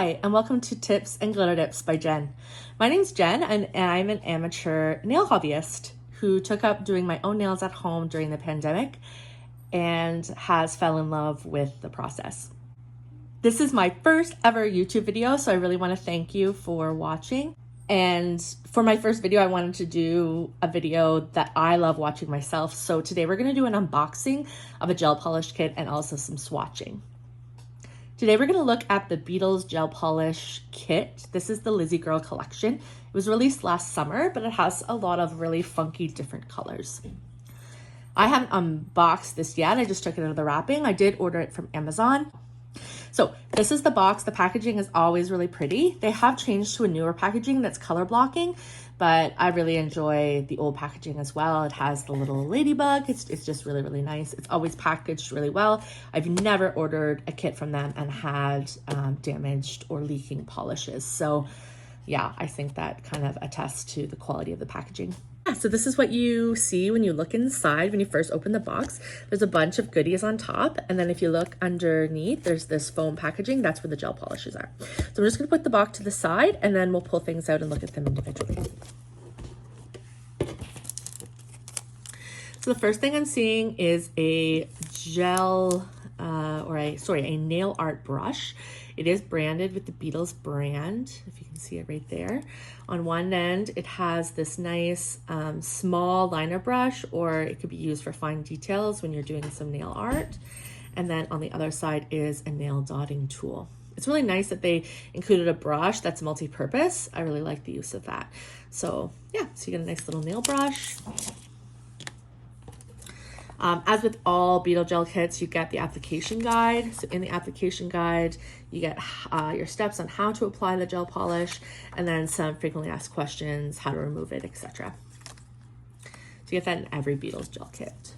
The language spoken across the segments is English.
Hi, and welcome to Tips and Glitter Dips by Jen. My name's Jen, and I'm an amateur nail hobbyist who took up doing my own nails at home during the pandemic and has fell in love with the process. This is my first ever YouTube video, so I really want to thank you for watching. And for my first video, I wanted to do a video that I love watching myself. So today we're going to do an unboxing of a gel polish kit and also some swatching. Today we're going to look at the Beetles gel polish kit. This is the Lizzie Girl collection. It was released last summer, but it has a lot of really funky different colors. I haven't unboxed this yet. I just took it out of the wrapping. I did order it from Amazon. So this is the box. The packaging is always really pretty. They have changed to a newer packaging that's color blocking, but I really enjoy the old packaging as well. It has the little ladybug. It's just really, really nice. It's always packaged really well. I've never ordered a kit from them and had damaged or leaking polishes. So yeah, I think that kind of attests to the quality of the packaging. So this is what you see when you look inside. When you first open the box, there's a bunch of goodies on top. And then if you look underneath, there's this foam packaging. That's where the gel polishes are. So we're just gonna put the box to the side and then we'll pull things out and look at them individually. So the first thing I'm seeing is a gel, a nail art brush. It is branded with the Beetles brand, if you can see it right there. On one end, it has this nice small liner brush, or it could be used for fine details when you're doing some nail art. And then on the other side is a nail dotting tool. It's really nice that they included a brush that's multi-purpose. I really like the use of that. So yeah, so you get a nice little nail brush. As with all Beetle gel kits, you get the application guide. So in the application guide, you get your steps on how to apply the gel polish, and then some frequently asked questions, how to remove it, etc. So you get that in every Beetles gel kit.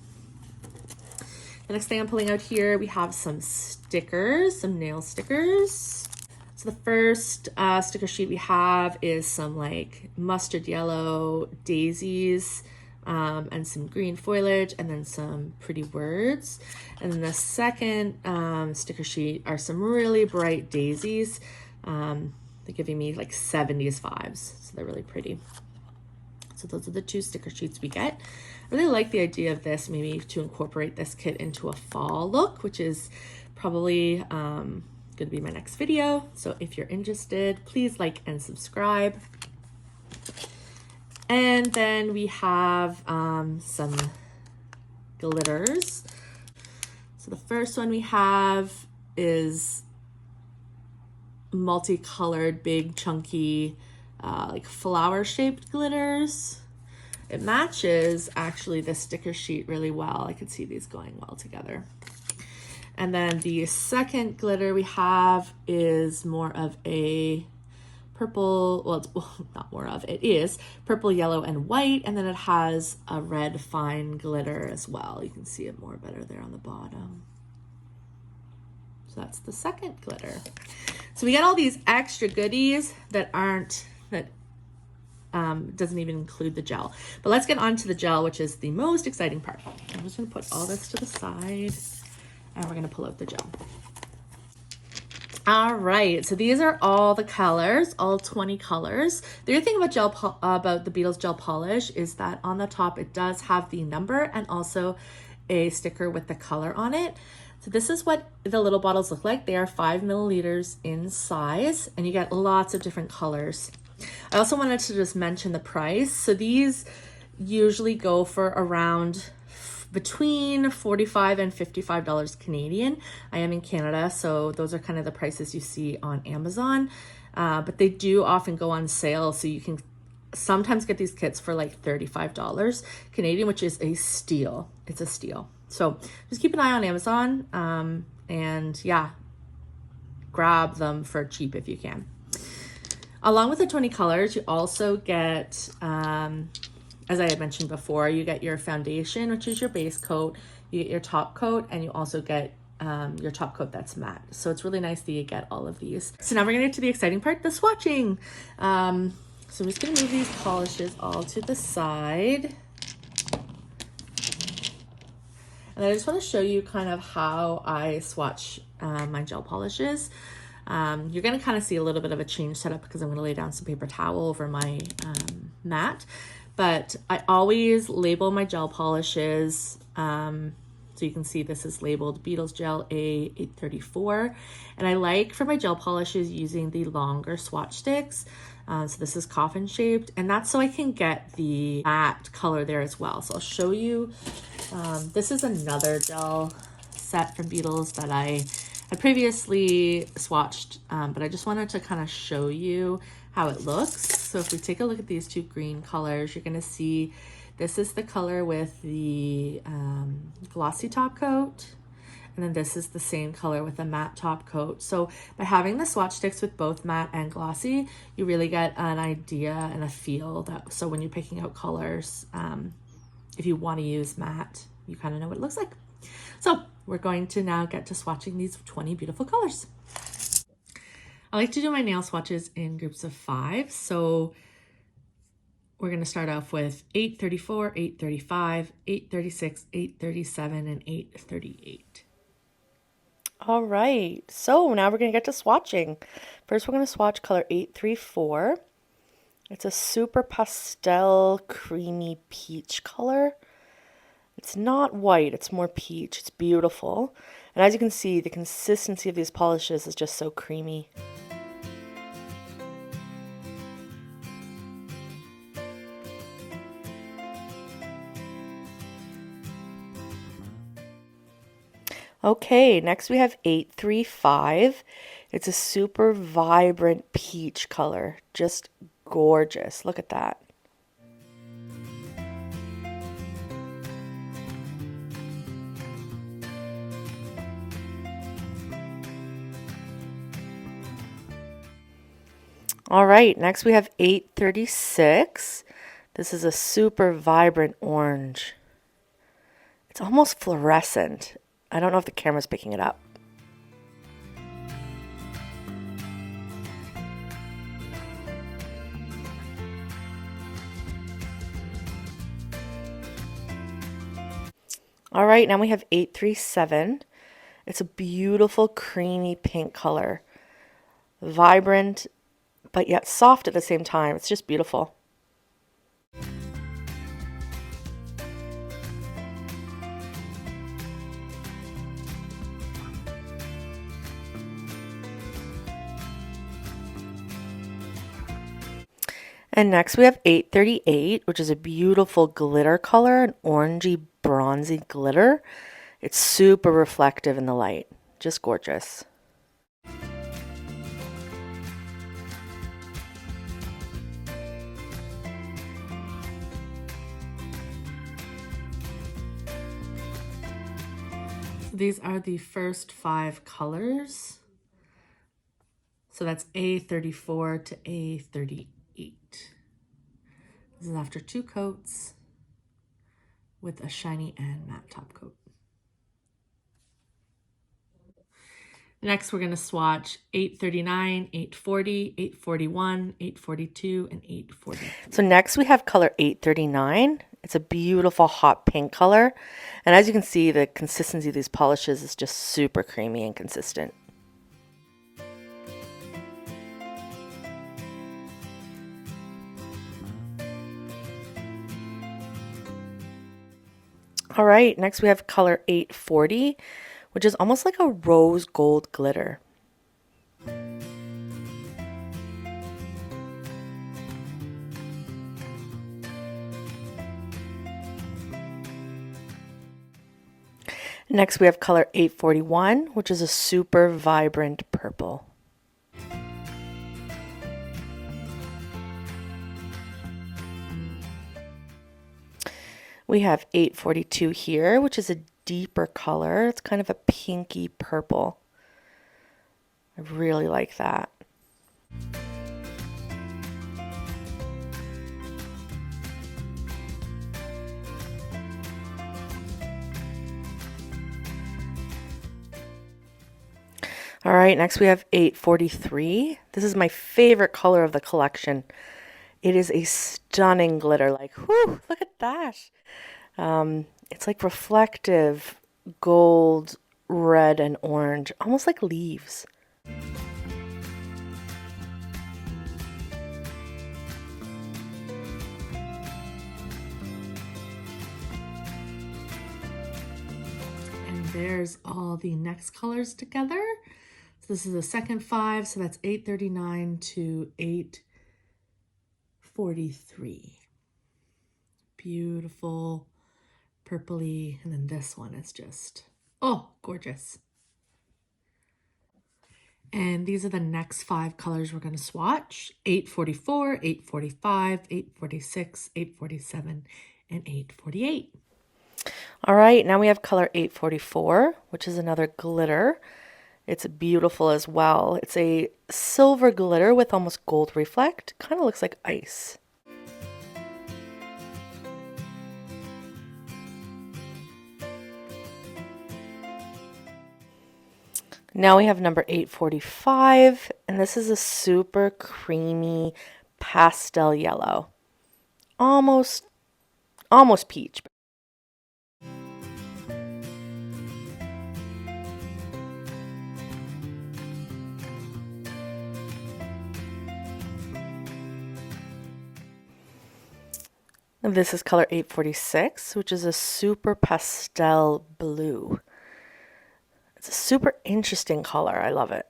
The next thing I'm pulling out here, we have some stickers, some nail stickers. So the first sticker sheet we have is some like mustard yellow daisies, and some green foliage, and then some pretty words. And then the second sticker sheet are some really bright daisies. They're giving me like 70s vibes, so they're really pretty. So those are the two sticker sheets we get. I really like the idea of this, maybe to incorporate this kit into a fall look, which is probably going to be my next video. So if you're interested, please like and subscribe. And then we have some glitters. So the first one we have is multicolored, big, chunky, like flower-shaped glitters. It matches actually the sticker sheet really well. I could see these going well together. And then the second glitter we have is more of a purple, well, it's not more of, it is purple, yellow, and white, and then it has a red fine glitter as well. You can see it more better there on the bottom. So that's the second glitter. So we got all these extra goodies that doesn't even include the gel. But let's get on to the gel, which is the most exciting part. I'm just gonna put all this to the side and we're gonna pull out the gel. All right, so these are all the colors, all 20 colors. The other thing about the Beetles gel polish is that on the top it does have the number and also a sticker with the color on it. So this is what the little bottles look like. They are 5 milliliters in size, and you get lots of different colors. I also wanted to just mention the price. So these usually go for around between $45 and $55 Canadian. I am in Canada, so those are kind of the prices you see on Amazon. But they do often go on sale, so you can sometimes get these kits for like $35 Canadian, which is a steal. It's a steal. So just keep an eye on Amazon, and yeah, grab them for cheap if you can. Along with the 20 colors, you also get, as I had mentioned before, you get your foundation, which is your base coat, you get your top coat, and you also get your top coat that's matte. So it's really nice that you get all of these. So now we're gonna get to the exciting part, the swatching. So I'm just gonna move these polishes all to the side. And I just wanna show you kind of how I swatch my gel polishes. You're going to kind of see a little bit of a change setup because I'm going to lay down some paper towel over my mat. But I always label my gel polishes. So you can see this is labeled Beetles Gel A834. And I like for my gel polishes using the longer swatch sticks. So this is coffin shaped, and that's so I can get the matte color there as well. So I'll show you. This is another gel set from Beetles that I previously swatched, but I just wanted to kind of show you how it looks. So if we take a look at these two green colors, you're going to see this is the color with the glossy top coat. And then this is the same color with a matte top coat. So by having the swatch sticks with both matte and glossy, you really get an idea and a feel that, so when you're picking out colors, if you want to use matte, you kind of know what it looks like. So we're going to now get to swatching these 20 beautiful colors. I like to do my nail swatches in groups of 5. So we're going to start off with 834, 835, 836, 837, and 838. All right, so now we're going to get to swatching. First, we're going to swatch color 834. It's a super pastel, creamy peach color. It's not white, it's more peach. It's beautiful. And as you can see, the consistency of these polishes is just so creamy. Okay, next we have 835. It's a super vibrant peach color. Just gorgeous. Look at that. All right, next we have 836. This is a super vibrant orange. It's almost fluorescent. I don't know if the camera's picking it up. All right, now we have 837. It's a beautiful creamy pink color. Vibrant, but yet soft at the same time. It's just beautiful. And next we have 838, which is a beautiful glitter color, an orangey bronzy glitter. It's super reflective in the light. Just gorgeous. These are the first 5 colors. So that's A34 to A38. This is after 2 coats with a shiny and matte top coat. Next, we're going to swatch 839, 840, 841, 842, and 840. So next we have color 839. It's a beautiful hot pink color. And as you can see, the consistency of these polishes is just super creamy and consistent. All right, next we have color 840, which is almost like a rose gold glitter. Next we have color 841, which is a super vibrant purple. We have 842 here, which is a deeper color. It's kind of a pinky purple. I really like that. All right, next we have 843. This is my favorite color of the collection. It is a stunning glitter. Like, whoo, look at that. It's like reflective gold, red, and orange, almost like leaves. there's all the next colors together. So this is the second 5, so that's 839 to 843. Beautiful purpley, and then this one is just, oh, gorgeous. And these are the next 5 colors we're going to swatch: 844, 845, 846, 847, and 848. All right, now we have color 844, which is another glitter. It's beautiful as well. It's a silver glitter with almost gold reflect. Kind of looks like ice. Now we have number 845, and this is a super creamy pastel yellow. Almost peach. And this is color 846, which is a super pastel blue. It's a super interesting color. I love it.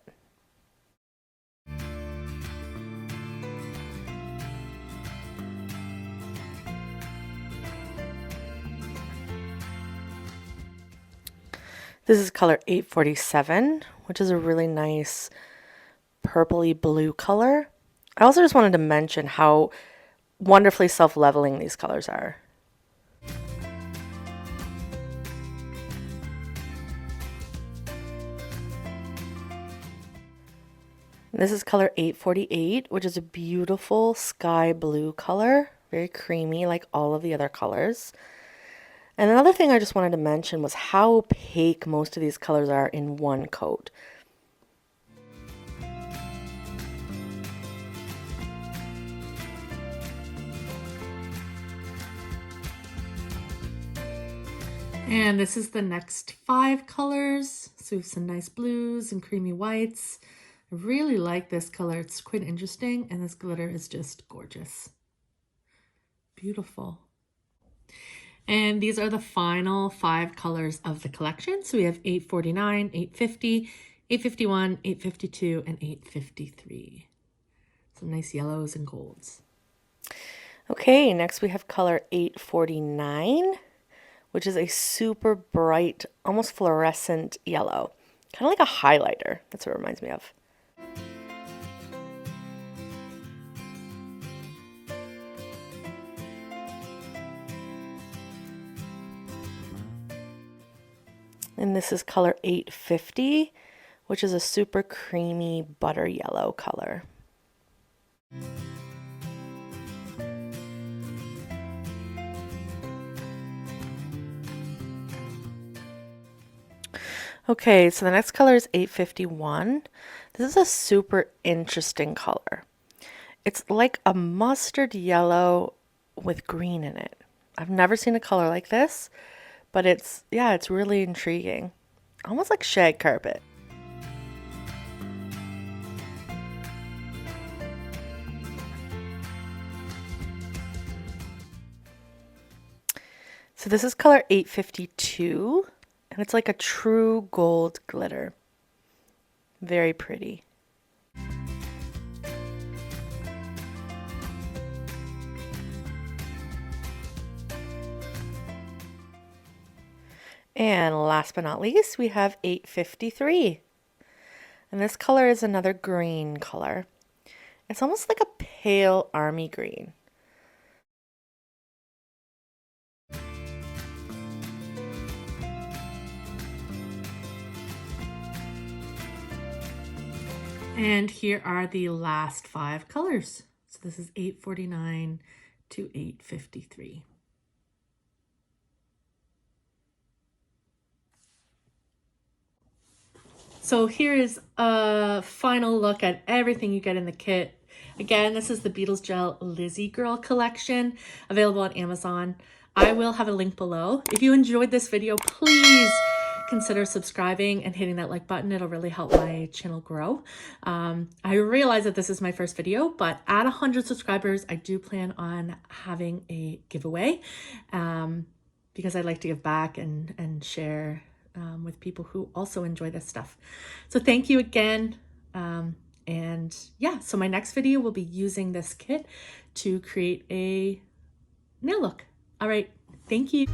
This is color 847, which is a really nice purpley blue color. I also just wanted to mention how wonderfully self-leveling these colors are. This is color 848, which is a beautiful sky blue color, very creamy like all of the other colors. And another thing I just wanted to mention was how opaque most of these colors are in one coat. And this is the next 5 colors. So we have some nice blues and creamy whites. I really like this color. It's quite interesting, and this glitter is just gorgeous. Beautiful. And these are the final 5 colors of the collection. So we have 849, 850, 851, 852, and 853. Some nice yellows and golds. Okay, next we have color 849, which is a super bright, almost fluorescent yellow. Kind of like a highlighter. That's what it reminds me of. And this is color 850, which is a super creamy butter yellow color. Okay, so the next color is 851. This is a super interesting color. It's like a mustard yellow with green in it. I've never seen a color like this, but it's really intriguing. Almost like shag carpet. So this is color 852, and it's like a true gold glitter. Very pretty. And last but not least, we have 853. And this color is another green color. It's almost like a pale army green. And here are the last 5 colors. So this is 849 to 853. So here is a final look at everything you get in the kit. Again, this is the Beetles Gel Lizzie Girl collection, available on Amazon. I will have a link below. If you enjoyed this video, please consider subscribing and hitting that like button. It'll really help my channel grow. I realize that this is my first video, but at 100 subscribers, I do plan on having a giveaway because I like to give back and share with people who also enjoy this stuff. So thank you again. And yeah, so my next video will be using this kit to create a nail look. All right, thank you.